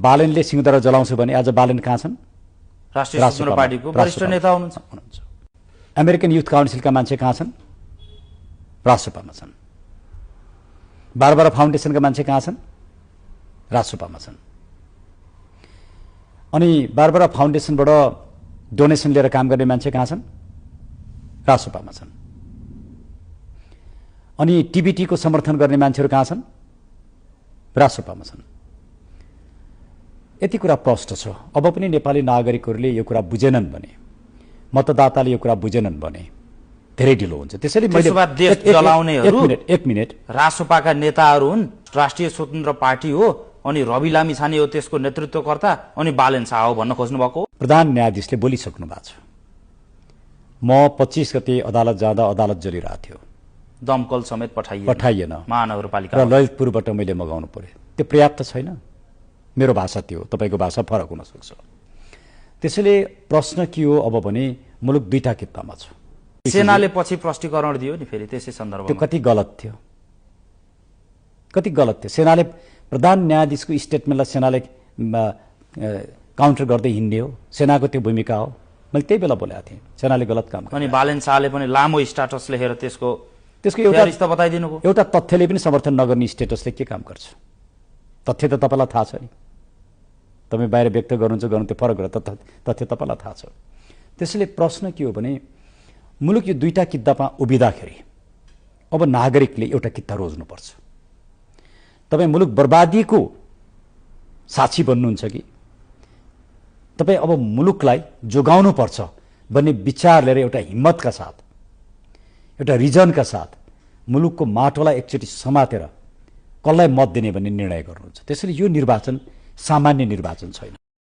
बालेनले सिंहदरबार जलाउँछु भने आज बालेन कहाँ छन्? राष्ट्रिय स्वतन्त्र पार्टीको वरिष्ठ नेता हुनुहुन्छ। अमेरिकन युथ काउन्सिलका मान्छे कहाँ छन्? राष्ट्रसभामा छन्। बारबारा फाउन्डेसनका मान्छे कहाँ छन्? राष्ट्रसभामा छन्। अनि बारबारा फाउन्डेसनबाट डोनेसन लिएर काम गर्ने मान्छे कहाँ छन्? राष्ट्रसभामा छन्। अनि टिबिटीको समर्थन गर्ने मान्छेहरू कहाँ छन्? राष्ट्रसभामा छन्। यति कुरा प्रष्ट छ। अब पनि नेपाली नागरिकहरूले यो कुरा बुझेनन् भने, मतदाताले यो कुरा बुझेनन् भने धेरै ढिलो हुन्छ। त्यसैले मैले देश जलाउनेहरू एक मिनेट रासोपाका नेताहरू हुन्, राष्ट्रिय स्वतन्त्र पार्टी हो, अनि रवि लामिछाने हो त्यसको नेतृत्वकर्ता, अनि बालेन शाह हो भन्न खोज्नु भएको हो। प्रधान न्यायाधीशले बोलिसक्नु भएको छ। म 25 गते अदालत जाँदा अदालत जलिरहेको थियो। दमकल समेत पठाइएन महानगरपालिका र ललितपुरबाट मैले मगाउनु पर्यो। त्यो पर्याप्त छैन। मेरो भाषा त्यो, तपाईँको भाषा फरक हुन सक्छ। त्यसैले प्रश्न के हो अब भने मुलुक दुईटा कितामा छ। सेनाले पछि प्रष्टीकरण दियो नि फेरि त्यसै सन्दर्भमा। त्यो कति गलत थियो, कति गलत थियो। सेनाले प्रधान न्यायाधीशको स्टेटमेन्टलाई सेनाले काउन्टर गर्दै हिँड्ने हो, सेनाको त्यो भूमिका हो। मैले त्यही बेला बोलेको थिएँ सेनाले गलत काम गर्यो। अनि बालेन शाहले पनि लामो स्ट्याटस लेखेर त्यसको एउटा बताइदिनु भयो। एउटा तथ्यले पनि समर्थन नगर्ने स्टेटसले के काम गर्छ? तथ्य त तपाईँलाई थाहा छ नि। तपाईँ बाहिर व्यक्त गर्नुहुन्छ गर्नु त्यो फरक कुरा, तथ्य तपाईँलाई थाहा छ। त्यसैले प्रश्न के हो भने मुलुक यो दुईटा कितामा उभिँदाखेरि अब नागरिकले एउटा किता रोज्नुपर्छ। तपाईँ मुलुक बर्बादीको साक्षी बन्नुहुन्छ कि तपाईँ अब मुलुकलाई जोगाउनु पर्छ भन्ने विचार लिएर एउटा हिम्मतका साथ, एउटा रिजनका साथ मुलुकको माटोलाई एकचोटि समातेर कसलाई मत दिने भन्ने निर्णय गर्नुहुन्छ। त्यसैले यो निर्वाचन सामान्य निर्वाचन छैन।